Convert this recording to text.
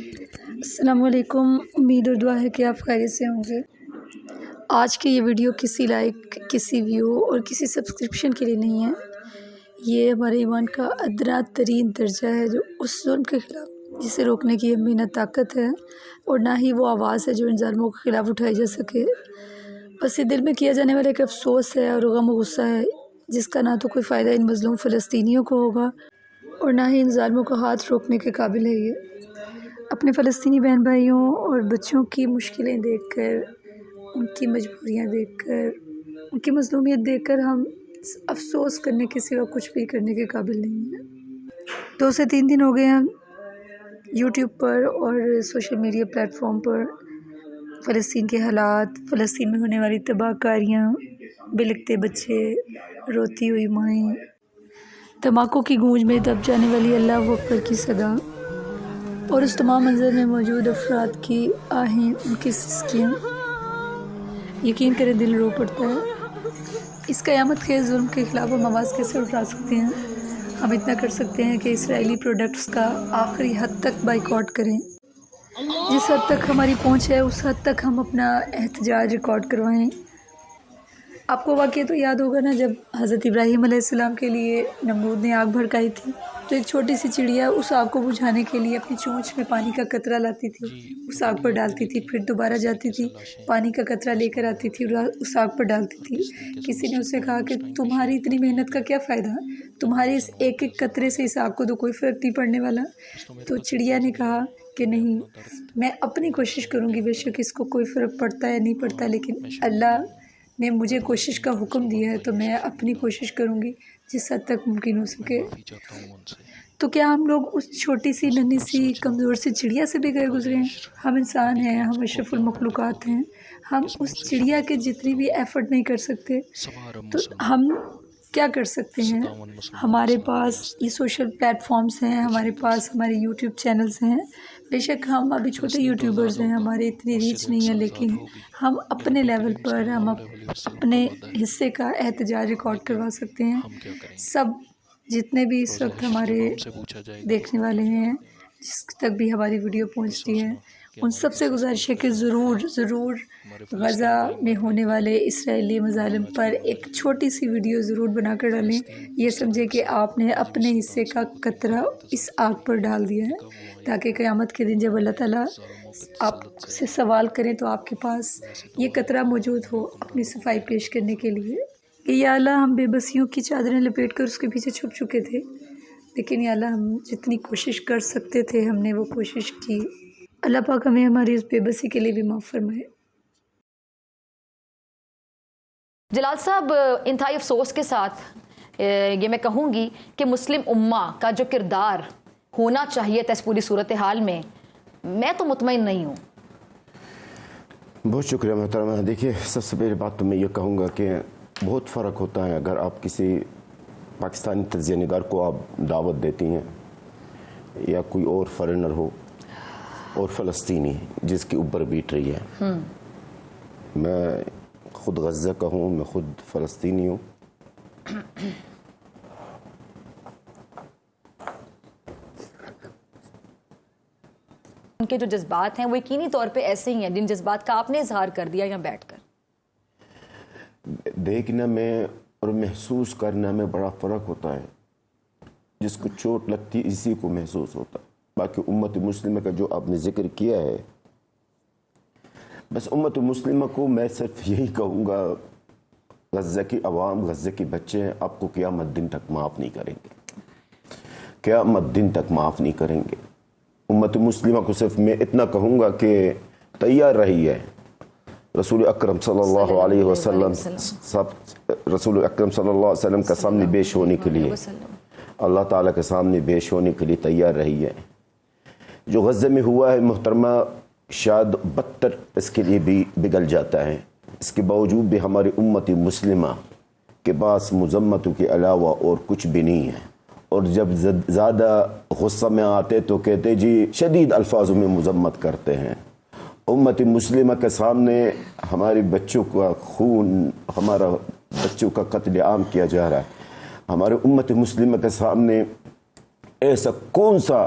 السلام علیکم، امید اور دعا ہے کہ آپ خیریت سے ہوں گے۔ آج کی یہ ویڈیو کسی لائک، کسی ویو اور کسی سبسکرپشن کے لیے نہیں ہے۔ یہ ہمارے ایمان کا ادنیٰ ترین درجہ ہے جو اس ظلم کے خلاف جسے روکنے کی ہمیں نہ طاقت ہے اور نہ ہی وہ آواز ہے جو ان ظالموں کے خلاف اٹھائی جا سکے۔ بس یہ دل میں کیا جانے والا ایک افسوس ہے اور غم و غصہ ہے جس کا نہ تو کوئی فائدہ ان مظلوم فلسطینیوں کو ہوگا اور نہ ہی ان ظالموں کا ہاتھ روکنے کے قابل ہے۔ یہ اپنے فلسطینی بہن بھائیوں اور بچوں کی مشکلیں دیکھ کر، ان کی مجبوریاں دیکھ کر، ان کی مظلومیت دیکھ کر ہم افسوس کرنے کے سوا کچھ بھی کرنے کے قابل نہیں ہیں۔ 2 سے 3 دن ہو گئے ہیں یوٹیوب پر اور سوشل میڈیا پلیٹ فارم پر فلسطین کے حالات، فلسطین میں ہونے والی تباہ کاریاں، بلکتے بچے، روتی ہوئی مائیں، دھماکوں کی گونج میں دب جانے والی اللہ اکبر کی صدا اور اس تمام منظر میں موجود افراد کی آہیں، ان کی سسکیاں، یقین کریں دل رو پڑتا ہے۔ اس قیامت خیز ظلم کے خلاف ہم آواز کیسے اٹھا سکتے ہیں؟ ہم اتنا کر سکتے ہیں کہ اسرائیلی پروڈکٹس کا آخری حد تک بائیکاٹ کریں۔ جس حد تک ہماری پہنچ ہے اس حد تک ہم اپنا احتجاج ریکارڈ کروائیں۔ آپ کو واقعہ تو یاد ہوگا نا، جب حضرت ابراہیم علیہ السلام کے لیے نمرود نے آگ بھڑکائی تھی تو ایک چھوٹی سی چڑیا اس آگ کو بجھانے کے لیے اپنی چونچ میں پانی کا قطرہ لاتی تھی، اس آگ پر ڈالتی تھی، پھر دوبارہ جاتی تھی، پانی کا قطرہ لے کر آتی تھی اور اس آگ پر ڈالتی تھی۔ کسی نے اس سے کہا کہ تمہاری اتنی محنت کا کیا فائدہ، تمہاری اس ایک ایک قطرے سے اس آگ کو تو کوئی فرق نہیں پڑنے والا۔ تو چڑیا نے کہا کہ نہیں، میں اپنی کوشش کروں گی، بے شک اس کو کوئی فرق پڑتا ہے نہیں پڑتا، لیکن اللہ نے مجھے کوشش کا حکم دیا ہے تو میں اپنی کوشش کروں گی جس حد تک ممکن ہو سکے۔ تو کیا ہم لوگ اس چھوٹی سی ننھی سی کمزور سی چڑیا سے بھی گئے گزرے ہیں؟ ہم انسان ہیں، ہم اشرف المخلوقات ہیں، ہم اس چڑیا کے جتنی بھی ایفرٹ نہیں کر سکتے تو ہم کیا کر سکتے ہیں؟ ہمارے پاس یہ سوشل پلیٹ فارمز ہیں، ہمارے پاس ہمارے یوٹیوب چینلز ہیں۔ بے شک ہم ابھی چھوٹے یوٹیوبرز ہیں، ہمارے اتنی ریچ نہیں ہے، لیکن ہم اپنے لیول پر ہم اپنے حصے کا احتجاج ریکارڈ کروا سکتے ہیں۔ سب جتنے بھی اس وقت ہمارے دیکھنے والے ہیں، جس تک بھی ہماری ویڈیو پہنچتی ہے، ان سب سے گزارش ہے کہ ضرور غزہ میں ہونے والے اسرائیلی مظالم پر ایک چھوٹی سی ویڈیو ضرور بنا کر ڈالیں۔ یہ سمجھے کہ آپ نے اپنے حصے کا قطرہ اس آگ پر ڈال دیا ہے، تاکہ قیامت کے دن جب اللہ تعالیٰ آپ سے سوال کریں تو آپ کے پاس یہ قطرہ موجود ہو اپنی صفائی پیش کرنے کے لیے کہ یا اللہ ہم بے بسیوں کی چادریں لپیٹ کر اس کے پیچھے چھپ چکے تھے، لیکن یا اللہ ہم جتنی کوشش کر سکتے تھے ہم نے وہ کوشش کی۔ اللہ پاک ہمیں ہماری اس بے بسی کے لیے بھی معاف فرمائے۔ جلال صاحب، انتہائی افسوس کے ساتھ یہ میں کہوں گی کہ مسلم امہ کا جو کردار ہونا چاہیے تھا اس پوری صورتحال میں تو مطمئن نہیں ہوں۔ بہت شکریہ محترمہ۔ دیکھیے، سب سے پہلی بات تو میں یہ کہوں گا کہ بہت فرق ہوتا ہے اگر آپ کسی پاکستانی تجزیہ نگار کو آپ دعوت دیتی ہیں یا کوئی اور فارنر ہو اور فلسطینی جس کے اوپر بیٹ رہی ہے۔ میں خود غزہ کا ہوں، میں خود فلسطینی ہوں۔ ان کے جو جذبات ہیں وہ یقینی طور پہ ایسے ہی ہیں جن جذبات کا آپ نے اظہار کر دیا یا بیٹھ کر۔ دیکھنے میں اور محسوس کرنے میں بڑا فرق ہوتا ہے۔ جس کو چوٹ لگتی اسی کو محسوس ہوتا ہے۔ باقی امت مسلمہ کا جو آپ نے ذکر کیا ہے، بس امت مسلمہ کو میں صرف یہی کہوں گا، غزہ کی عوام، غزہ کے بچے ہیں، آپ کو قیامت دن تک معاف نہیں کریں گے، قیامت دن تک معاف نہیں کریں گے۔ امت مسلمہ کو صرف میں اتنا کہوں گا کہ تیار رہی ہے رسول اکرم صلی اللہ علیہ وسلم کا سامنے پیش ہونے کے لیے، اللہ تعالیٰ کے سامنے پیش ہونے کے لیے تیار رہی ہے۔ جو غزہ میں ہوا ہے محترمہ، شاید بدتر اس کے لیے بھی بگڑ جاتا ہے۔ اس کے باوجود بھی ہماری امت مسلمہ کے پاس مذمتوں کے علاوہ اور کچھ بھی نہیں ہے، اور جب زیادہ غصہ میں آتے تو کہتے جی شدید الفاظوں میں مذمت کرتے ہیں۔ امت مسلمہ کے سامنے ہمارے بچوں کا خون، ہمارا بچوں کا قتل عام کیا جا رہا ہے۔ ہمارے امت مسلمہ کے سامنے ایسا کون سا